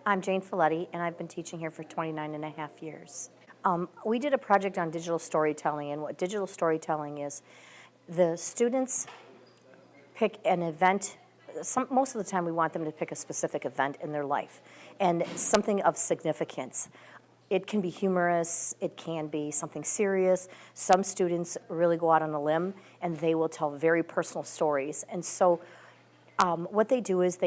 I'm Jane Folletti, and I've been teaching here for 29 and a half years. We did a project on digital storytelling, and what digital storytelling is, the students pick an event. Most of the time we want them to pick a specific event in their life, and something of significance. It can be humorous, it can be something serious. Some students really go out on a limb, and they will tell very personal stories. And so what they do is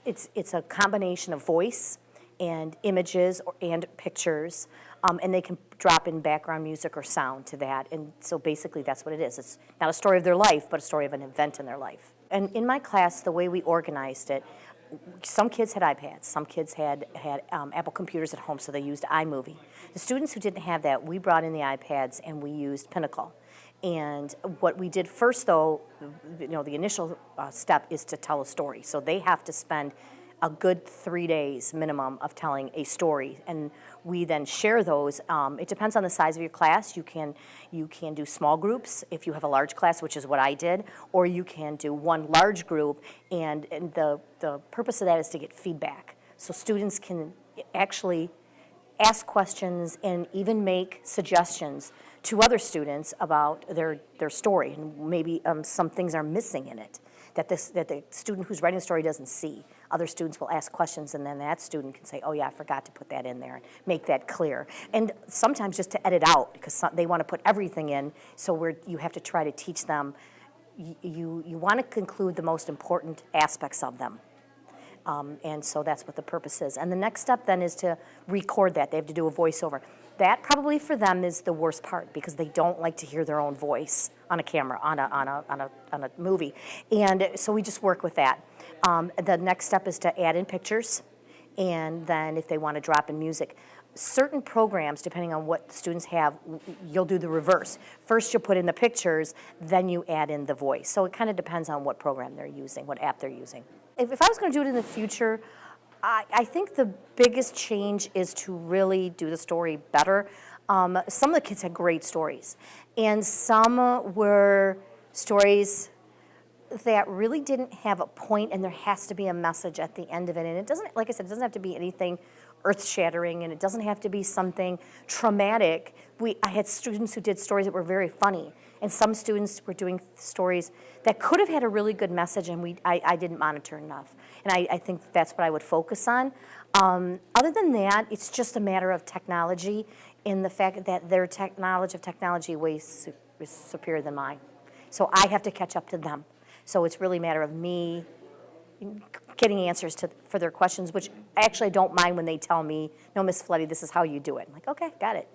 it's a combination of voice and images and pictures, and they can drop in background music or sound to that. And so basically that's what it is. It's not a story of their life, but a story of an event in their life. And in my class, the way we organized it, some kids had iPads, some kids had Apple computers at home, so they used iMovie. The students who didn't have that, we brought in the iPads and we used Pinnacle. And what we did first, though, the initial step is to tell a story. So they have to spend a good 3 days minimum of telling a story, and we then share those. It depends on the size of your class. You can do small groups if you have a large class, which is what I did, or you can do one large group, and the purpose of that is to get feedback. So students can actually ask questions and even make suggestions to other students about their story, and maybe some things are missing in it that the student who's writing the story doesn't see. Other students will ask questions, and then that student can say, oh yeah, I forgot to put that in there, and make that clear. And sometimes just to edit out, because they want to put everything in, so you have to try to teach them, you want to conclude the most important aspects of them. And so that's what the purpose is. And the next step then is to record that. They have to do a voiceover. That probably for them is the worst part, because they don't like to hear their own voice on a camera, on a movie. And so we just work with that. The next step is to add in pictures, and then if they want to drop in music. Certain programs, depending on what students have, you'll do the reverse. First you'll put in the pictures, then you add in the voice. So it kind of depends on what program they're using, what app they're using. If I was going to do it in the future, I think the biggest change is to really do the story better. Some of the kids had great stories, and some were stories that really didn't have a point, and there has to be a message at the end of it. And it doesn't, like I said, it doesn't have to be anything earth-shattering, and it doesn't have to be something traumatic. I had students who did stories that were very funny, and some students were doing stories that could have had a really good message, and I didn't monitor enough. And I think that's what I would focus on. Other than that, it's just a matter of technology, in the fact that their knowledge of technology is superior than mine. So I have to catch up to them. So it's really a matter of me getting answers for their questions, which actually I don't mind when they tell me, no, Miss Folletti, this is how you do it. I'm like, okay, got it.